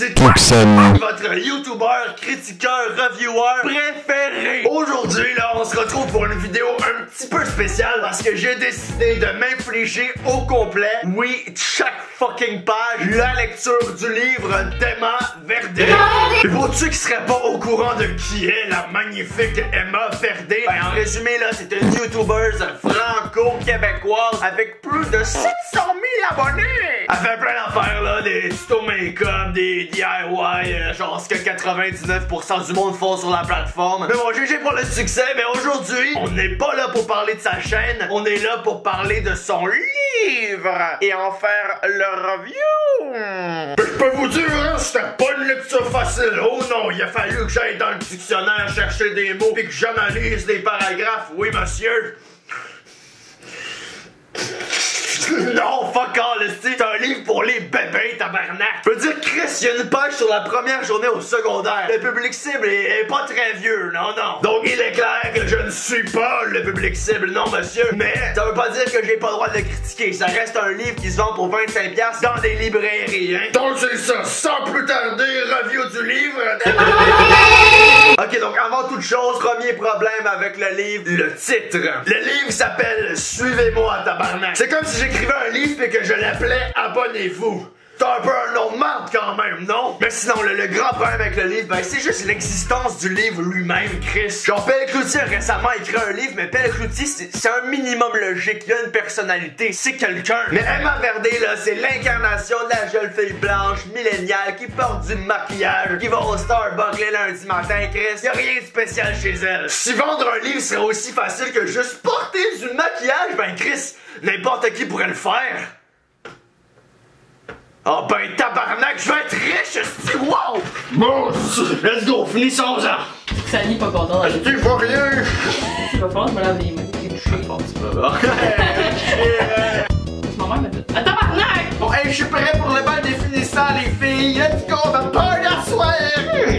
c'est Tuxen, votre YouTuber, critiqueur, reviewer préféré. Aujourd'hui, là, on se retrouve pour une vidéo un petit peu spéciale parce que j'ai décidé de m'infliger au complet, oui, chaque fucking page, la lecture du livre d'Emma Verdey. Et pour ceux qui seraient pas au courant de qui est la magnifique Emma Verdey, ben en résumé, là, c'est une YouTuber franco-québécoise avec plus de 700 000 abonnés. Elle fait plein d'affaires, là, des tutos make-up, des DIY, genre ce que 99% du monde font sur la plateforme. Mais bon, GG pour le succès, mais aujourd'hui, on n'est pas là pour parler de sa chaîne, on est là pour parler de son livre et en faire le review. Je peux vous dire, hein, c'était pas une lecture facile. Oh non, il a fallu que j'aille dans le dictionnaire chercher des mots et que j'analyse des paragraphes. Oui, monsieur. Non, fuck all, c'est un livre pour les bébés, tabarnak. Je veux dire, Chris, il y a une page sur la première journée au secondaire. Le public cible est pas très vieux, non. Donc il est clair que je ne suis pas le public cible, non monsieur. Mais ça veut pas dire que j'ai pas le droit de le critiquer. Ça reste un livre qui se vend pour 25$ dans des librairies, hein. Donc c'est ça, sans plus tarder, review du livre. Ok, donc avant toute chose, premier problème avec le livre, le titre. Le livre s'appelle Suivez-moi, tabarnak. C'est comme si j'écrivais un livre et que je l'appelais Abonnez-vous. C'est un peu un nom de marde quand même, non? Mais sinon, le grand problème avec le livre, ben c'est juste l'existence du livre lui-même, Chris. Genre, Pelle Cloutier a récemment écrit un livre, mais Pelle Cloutier, c'est un minimum logique. Il a une personnalité, c'est quelqu'un. Mais Emma Verdey, là, c'est l'incarnation de la jeune fille blanche, milléniale, qui porte du maquillage, qui va au Starbucks les lundis matin, Chris. Y'a rien de spécial chez elle. Si vendre un livre serait aussi facile que juste porter du maquillage, ben Chris, n'importe qui pourrait le faire. Oh ben tabarnak, je vais être riche, c'est wow! Bon, let's go, finissons-en! Sally pas content. Tu vois rien! Il va falloir que je me lave les mains, t'es touché. Bon, tu vas Ma mère m'a dit ah, tabarnak! Bon, hey, je suis prêt pour le bal des finissants, les filles! Let's go, on va party à soir!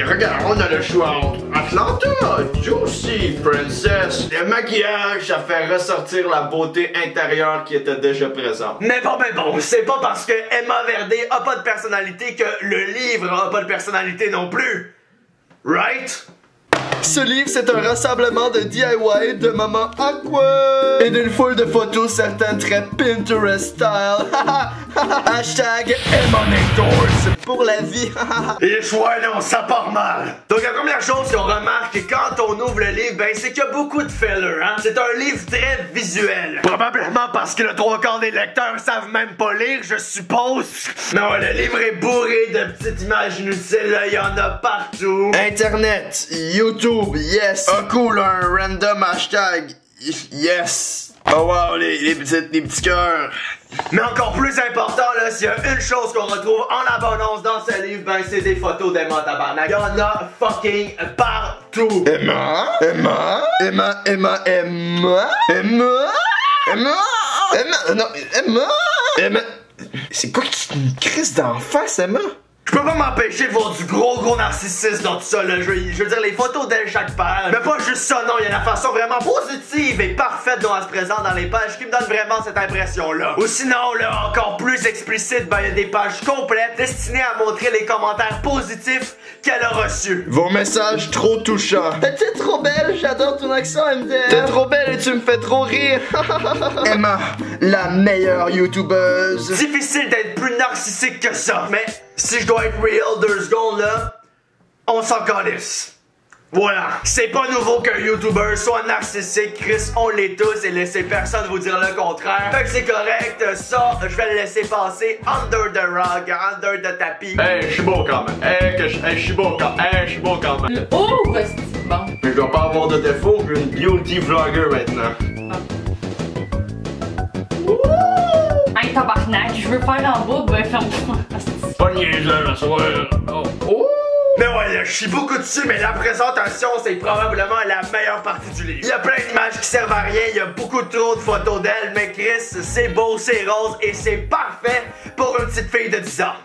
Regarde, on a le choix entre Atlanta, Juicy, Princess. Le maquillage, ça fait ressortir la beauté intérieure qui était déjà présente. Mais bon, c'est pas parce que Emma Verdey a pas de personnalité que le livre a pas de personnalité non plus. Right? Ce livre, c'est un rassemblement de DIY de moments awkward et d'une foule de photos, certaines très Pinterest style. Hashtag Emanators pour la vie. Et ouais, non, ça part mal. Donc la première chose qu'on remarque quand on ouvre le livre, ben c'est qu'il y a beaucoup de filler, hein. C'est un livre très visuel. Probablement parce que le 3/4 des lecteurs savent même pas lire, je suppose. Non, le livre est bourré de petites images inutiles, là, il y en a partout. Internet, YouTube, yes. Oh cool, un random hashtag, yes. Oh wow, les petits cœurs. Mais encore plus important, là, s'il y a une chose qu'on retrouve en abondance dans ce livre, ben c'est des photos d'Emma, tabarnak. Il y en a fucking partout. Emma? C'est quoi une crise d'en face, Emma? Je peux pas m'empêcher de voir du gros narcissisme dans tout ça, là. Je veux dire, les photos d'elle chaque page. Mais pas juste ça, non. Il y a la façon vraiment positive et parfaite dont elle se présente dans les pages qui me donne vraiment cette impression-là. Ou sinon, là, encore plus explicite, ben, il y a des pages complètes destinées à montrer les commentaires positifs qu'elle a reçus. Vos messages trop touchants. T'es trop belle, j'adore ton accent, MDR. T'es trop belle et tu me fais trop rire. Emma, la meilleure youtubeuse. Difficile d'être plus narcissique que ça, mais si je dois être real 2 secondes là, on s'en calisse. Voilà, c'est pas nouveau qu'un YouTuber soit narcissique, Chris, on l'est tous et laissez personne vous dire le contraire. Fait que c'est correct, ça, je vais le laisser passer under the rug, under the tapis. Hey, je suis beau quand même. Je suis beau quand même. Oh, c'est bon. Mais je dois pas avoir de défaut, je suis une beauty vlogger maintenant. Hey, tabarnak, je veux faire en bas, ben ferme-toi. Pas niaiseux, la soirée. Oh. Mais ouais, je chie beaucoup dessus, mais la présentation, c'est probablement la meilleure partie du livre. Il y a plein d'images qui servent à rien, il y a beaucoup trop de photos d'elle, mais Chris, c'est beau, c'est rose et c'est parfait pour une petite fille de 10 ans.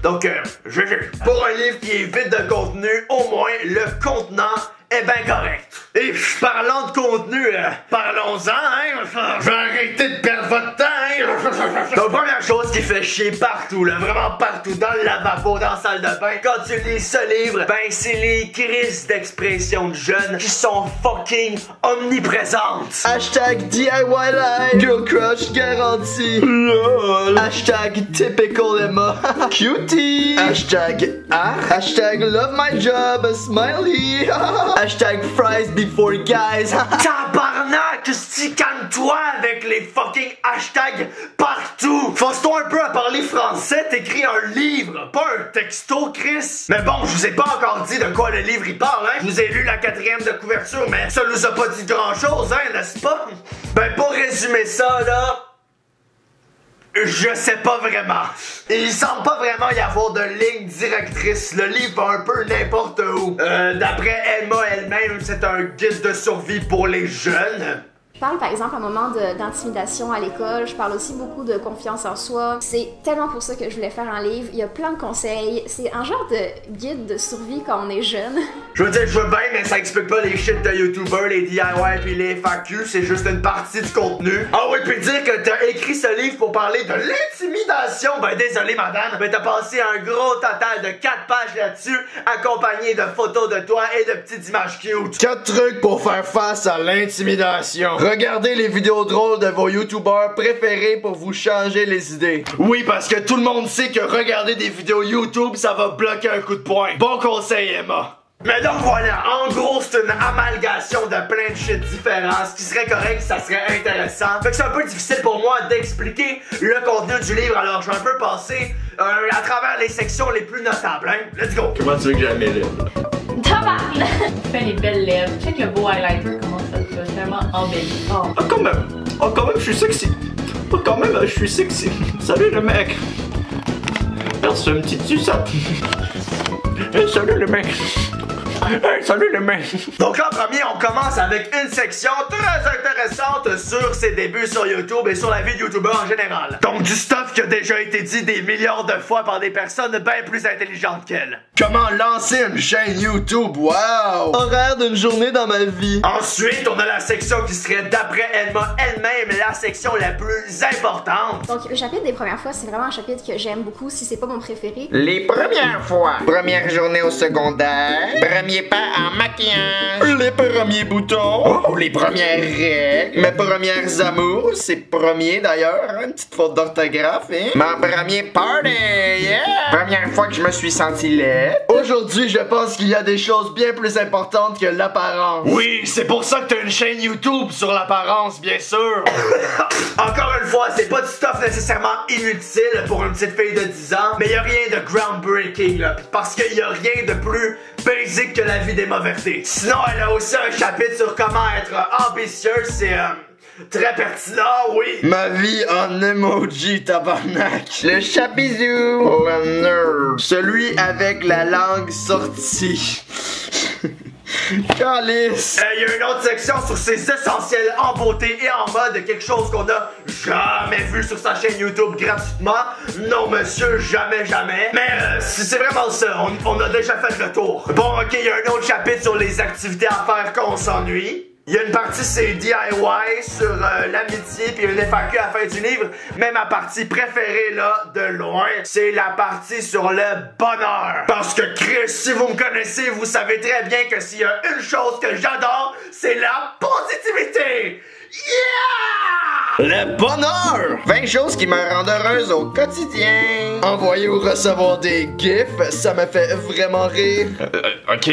Donc, GG. Pour un livre qui est vide de contenu, au moins, le contenant est ben correct. Et parlant de contenu, parlons-en, hein. Je vais arrêter de perdre votre temps, hein. Donc, première chose qui fait chier partout, là, vraiment partout, dans le lavabo, dans la salle de bain, quand tu lis ce livre, ben c'est les crises d'expression de jeunes qui sont fucking omniprésentes. Hashtag DIY life, girl crush garantie. LOL. Hashtag typical Emma. Cutie. Hashtag Hashtag love my job, smiley. Hashtag fries before guys. Tabarnak, calme-toi avec les fucking hashtags partout. Force-toi un peu à parler français, t'écris un livre, pas un texto, Chris. Mais bon, je vous ai pas encore dit de quoi le livre il parle, hein. Je vous ai lu la 4e de couverture, mais ça nous a pas dit grand-chose, hein, n'est-ce pas? Ben, pour résumer ça, là... Je sais pas vraiment. Il semble pas vraiment y avoir de ligne directrice. Le livre va un peu n'importe où. D'après Emma elle-même, c'est un guide de survie pour les jeunes. Je parle par exemple à un moment d'intimidation à l'école, je parle aussi beaucoup de confiance en soi. C'est tellement pour ça que je voulais faire un livre, il y a plein de conseils, c'est un genre de guide de survie quand on est jeune. Je veux dire, je veux bien, mais ça explique pas les shit de YouTubers, les DIY puis les FAQ, c'est juste une partie du contenu. Ah oui, puis dire que t'as écrit ce livre pour parler de l'intimidation, ben désolé madame, mais t'as passé un gros total de 4 pages là-dessus, accompagné de photos de toi et de petites images cute. 4 trucs pour faire face à l'intimidation. Regardez les vidéos drôles de vos youtubeurs préférés pour vous changer les idées. Oui, parce que tout le monde sait que regarder des vidéos YouTube, ça va bloquer un coup de poing. Bon conseil, Emma. Mais donc voilà, en gros c'est une amalgation de plein de shit différents. Ce qui serait correct, ça serait intéressant. Fait que c'est un peu difficile pour moi d'expliquer le contenu du livre, alors je vais un peu passer à travers les sections les plus notables, hein. Let's go! Comment tu veux que j'aime mes lèvres? Tabarnak! Tu fais les belles lèvres. Check le beau highlighter, comment ça te fait vraiment embelli. Oh. Ah quand même! Ah quand même, je suis sexy! Ah quand même, je suis sexy! Salut le mec! C'est une petite sucette! Hey, salut le mec! Hey, salut les mecs! Donc en premier, on commence avec une section très intéressante sur ses débuts sur YouTube et sur la vie de YouTuber en général. Donc du stuff qui a déjà été dit des milliards de fois par des personnes bien plus intelligentes qu'elle. Comment lancer une chaîne YouTube? Wow! Horaire d'une journée dans ma vie. Ensuite, on a la section qui serait d'après Emma elle-même la section la plus importante. Donc le chapitre des premières fois, c'est vraiment un chapitre que j'aime beaucoup, si c'est pas mon préféré. Les premières fois. Première journée au secondaire. Premier pas en maquillage. Les premiers boutons. Oh, les premières règles. Mes premières amours. C'est premier d'ailleurs, hein, une petite faute d'orthographe, hein. Mon premier party, yeah. Première fois que je me suis senti laid. Aujourd'hui, je pense qu'il y a des choses bien plus importantes que l'apparence. Oui, c'est pour ça que t'as une chaîne YouTube sur l'apparence, bien sûr. Encore une fois, c'est pas du stuff nécessairement inutile pour une petite fille de 10 ans, mais y a rien de groundbreaking, là, parce qu'il y a rien de plus basic que la vie d'Emma Verté. Sinon, elle a aussi un chapitre sur comment être ambitieuse, c'est très pertinent, oui. Ma vie en emoji, tabarnak. Le chat-bisou. Le nerd. Celui avec la langue sortie. Calice. Il y a une autre section sur ses essentiels en beauté et en mode, quelque chose qu'on a jamais vu sur sa chaîne YouTube gratuitement. Non monsieur, jamais. Mais c'est vraiment ça, on a déjà fait le tour. Bon ok, il y a un autre chapitre sur les activités à faire quand on s'ennuie. Il y a une partie c'est DIY sur l'amitié puis une FAQ à la fin du livre. Mais ma partie préférée là, de loin, c'est la partie sur le bonheur. Parce que Chris, si vous me connaissez, vous savez très bien que s'il y a une chose que j'adore, c'est la positivité. Yeah! Le bonheur! 20 choses qui me rendent heureuse au quotidien. Envoyer ou recevoir des gifs, ça me fait vraiment rire. Ok.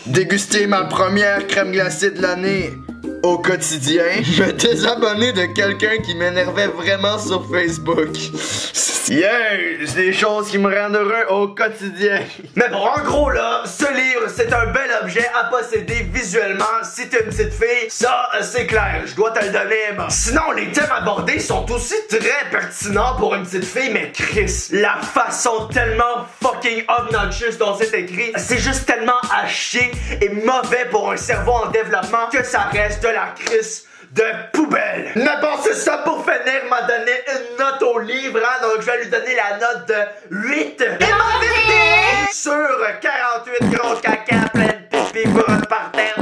Déguster ma première crème glacée de l'année au quotidien. Me désabonner de quelqu'un qui m'énervait vraiment sur Facebook. Yeah! C'est des choses qui me rendent heureux au quotidien. Mais bon, en gros là, ce livre, c'est un bel objet à posséder visuellement si t'es une petite fille. Ça, c'est clair, je dois te le donner, Emma. Sinon, les thèmes abordés sont aussi très pertinents pour une petite fille, mais Chris, la façon tellement fucking obnoxious dont c'est écrit, c'est juste tellement à chier et mauvais pour un cerveau en développement que ça reste de la crise de poubelle. Mais bon, c'est ça, pour finir, m'a donné une note au livre, hein, donc je vais lui donner la note de 8. Sur 48 gros caca plein de pipi par terre.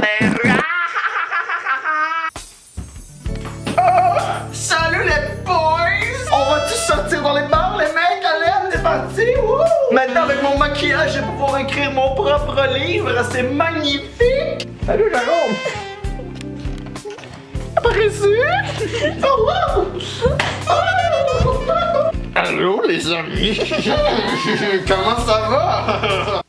dans les bars, les mecs, allez, c'est parti! Wouh! Maintenant, avec mon maquillage, je vais pouvoir écrire mon propre livre, c'est magnifique! Salut, Jérôme! Par ici! Oh, wow! Oh! Allô, les amis! Comment ça va?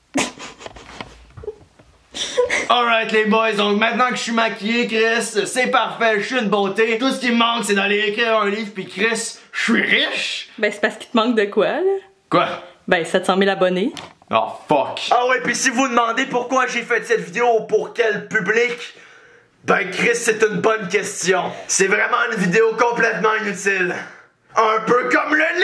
Alright les boys, donc maintenant que je suis maquillé, Chris, c'est parfait, je suis une beauté. Tout ce qui me manque, c'est d'aller écrire un livre, puis Chris, je suis riche. Ben c'est parce qu'il te manque de quoi, là? Quoi? Ben 700 000 abonnés. Oh fuck. Ah ouais, puis si vous demandez pourquoi j'ai fait cette vidéo, pour quel public, ben Chris, c'est une bonne question. C'est vraiment une vidéo complètement inutile. Un peu comme le